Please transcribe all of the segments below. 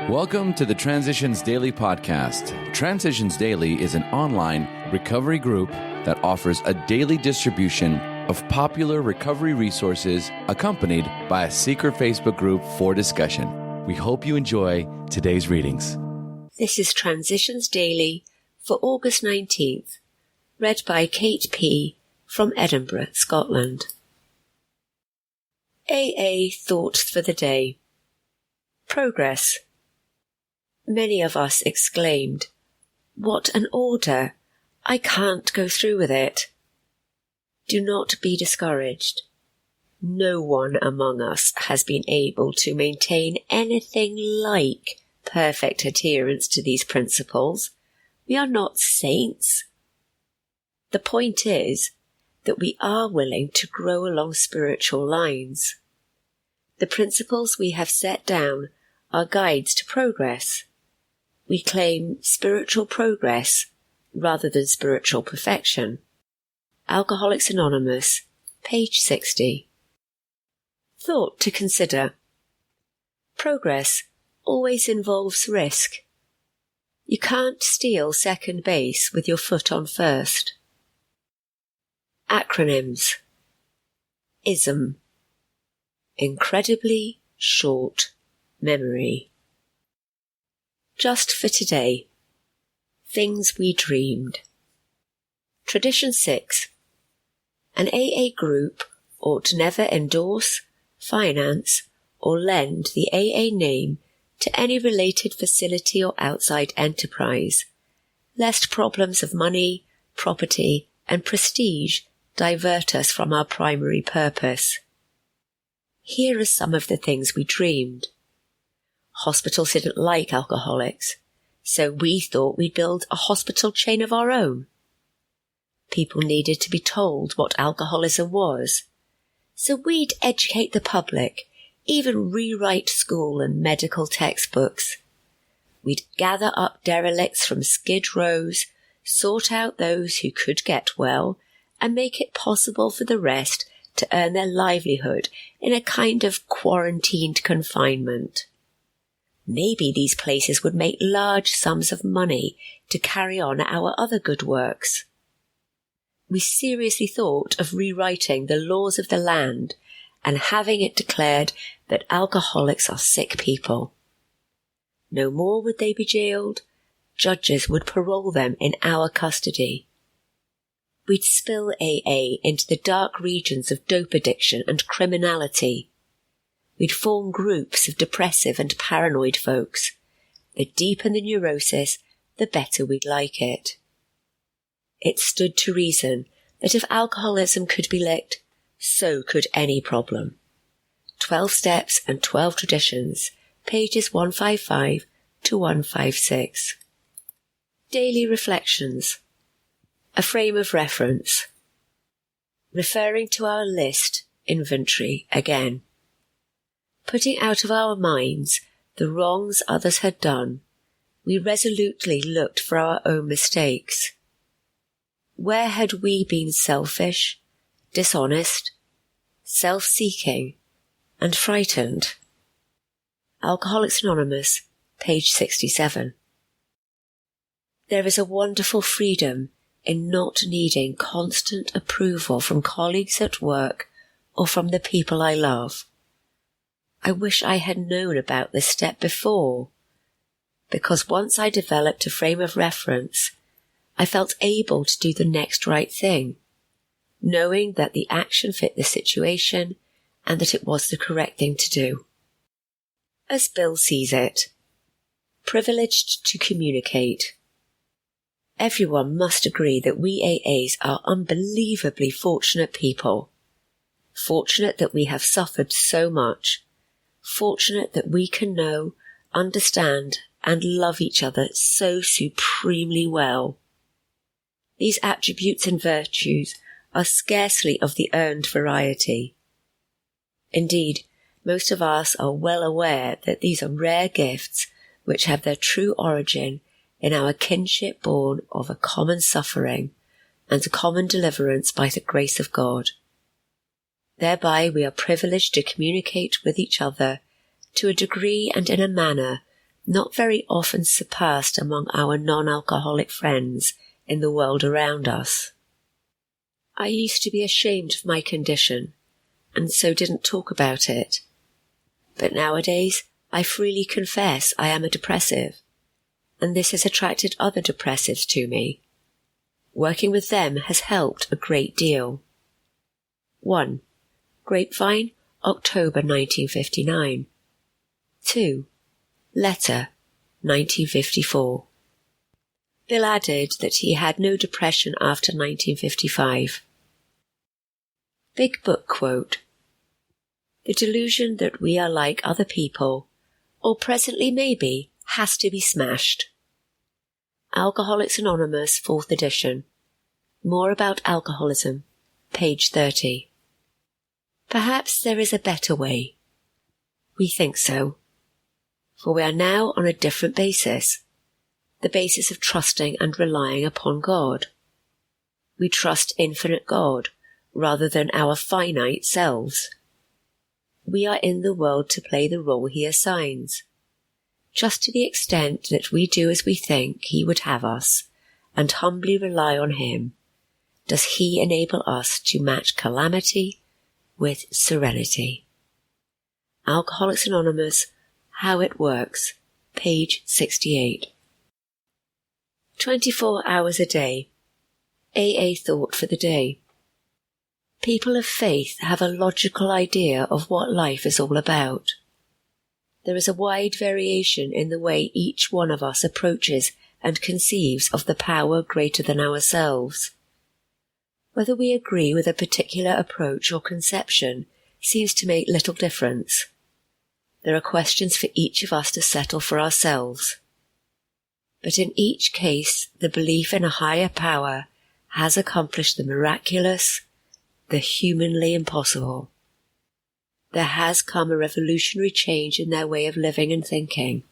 Welcome to the Transitions Daily podcast. Transitions Daily is an online recovery group that offers a daily distribution of popular recovery resources accompanied by a secret Facebook group for discussion. We hope you enjoy today's readings. This is Transitions Daily for August 19th, read by Kate P. from Edinburgh, Scotland. AA Thoughts for the Day. Progress. Many of us exclaimed, "What an order! I can't go through with it." Do not be discouraged. No one among us has been able to maintain anything like perfect adherence to these principles. We are not saints. The point is that we are willing to grow along spiritual lines. The principles we have set down are guides to progress. We claim spiritual progress rather than spiritual perfection. Alcoholics Anonymous, page 60. Thought to consider. Progress always involves risk. You can't steal second base with your foot on first. Acronyms. ISM. Incredibly short memory. Just for today. Things we dreamed. Tradition 6. An AA group ought never endorse, finance, or lend the AA name to any related facility or outside enterprise, lest problems of money, property, and prestige divert us from our primary purpose. Here are some of the things we dreamed. Hospitals didn't like alcoholics, so we thought we'd build a hospital chain of our own. People needed to be told what alcoholism was, so we'd educate the public, even rewrite school and medical textbooks. We'd gather up derelicts from skid rows, sort out those who could get well, and make it possible for the rest to earn their livelihood in a kind of quarantined confinement. Maybe these places would make large sums of money to carry on our other good works. We seriously thought of rewriting the laws of the land and having it declared that alcoholics are sick people. No more would they be jailed. Judges would parole them in our custody. We'd spill AA into the dark regions of dope addiction and criminality. We'd form groups of depressive and paranoid folks. The deeper the neurosis, the better we'd like it. It stood to reason that if alcoholism could be licked, so could any problem. 12 Steps and 12 Traditions, pages 155 to 156. Daily Reflections. A frame of reference. Referring to our list, inventory, again. Putting out of our minds the wrongs others had done, we resolutely looked for our own mistakes. Where had we been selfish, dishonest, self-seeking, and frightened? Alcoholics Anonymous, page 67. There is a wonderful freedom in not needing constant approval from colleagues at work or from the people I love. I wish I had known about this step before, because once I developed a frame of reference, I felt able to do the next right thing, knowing that the action fit the situation and that it was the correct thing to do. As Bill sees it, privileged to communicate. Everyone must agree that we AAs are unbelievably fortunate people. Fortunate that we have suffered so much. Fortunate that we can know, understand, and love each other so supremely well. These attributes and virtues are scarcely of the earned variety. Indeed, most of us are well aware that these are rare gifts which have their true origin in our kinship born of a common suffering and a common deliverance by the grace of God. Thereby we are privileged to communicate with each other to a degree and in a manner not very often surpassed among our non-alcoholic friends in the world around us. I used to be ashamed of my condition, and so didn't talk about it. But nowadays, I freely confess I am a depressive, and this has attracted other depressives to me. Working with them has helped a great deal. 1. Grapevine, October 1959. 2. Letter, 1954. Bill added that he had no depression after 1955. Big Book quote: "The delusion that we are like other people, or presently maybe, has to be smashed." Alcoholics Anonymous, 4th edition. More about alcoholism, page 30. Perhaps there is a better way. We think so. For we are now on a different basis, the basis of trusting and relying upon God. We trust infinite God rather than our finite selves. We are in the world to play the role He assigns, just to the extent that we do as we think He would have us and humbly rely on Him, does He enable us to match calamity with serenity. Alcoholics Anonymous, How It Works, page 68. 24 hours a day. AA thought for the day. People of faith have a logical idea of what life is all about. There is a wide variation in the way each one of us approaches and conceives of the power greater than ourselves. Whether we agree with a particular approach or conception seems to make little difference. There are questions for each of us to settle for ourselves. But in each case, the belief in a higher power has accomplished the miraculous, the humanly impossible. There has come a revolutionary change in their way of living and thinking.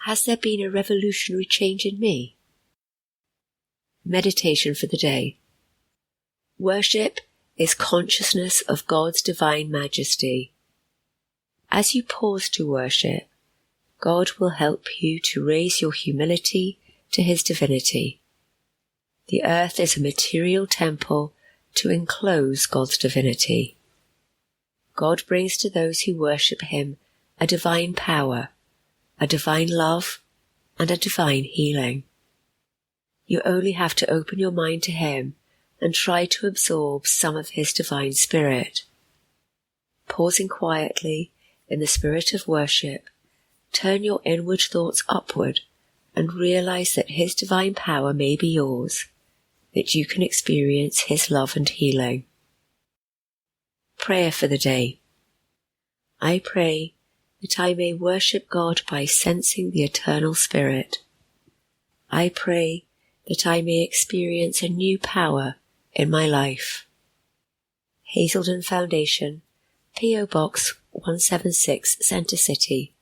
Has there been a revolutionary change in me? Meditation for the day. Worship is consciousness of God's divine majesty. As you pause to worship, God will help you to raise your humility to His divinity. The earth is a material temple to enclose God's divinity. God brings to those who worship Him a divine power, a divine love, and a divine healing. You only have to open your mind to Him and try to absorb some of His divine spirit. Pausing quietly in the spirit of worship, turn your inward thoughts upward and realize that His divine power may be yours, that you can experience His love and healing. Prayer for the day. I pray that I may worship God by sensing the eternal Spirit. I pray that I may experience a new power in my life. Hazelden Foundation, P.O. Box 176, Center City,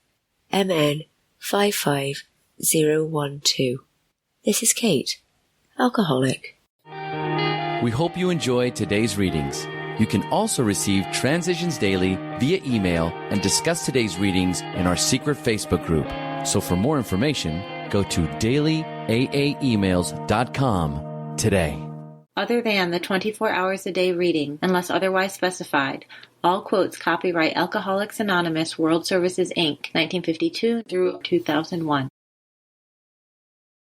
MN 55012. This is Kate, alcoholic. We hope you enjoyed today's readings. You can also receive Transitions Daily via email and discuss today's readings in our secret Facebook group. So for more information, go to dailyaaemails.com today. Other than the 24 hours a day reading, unless otherwise specified, all quotes copyright Alcoholics Anonymous World Services, Inc., 1952 through 2001.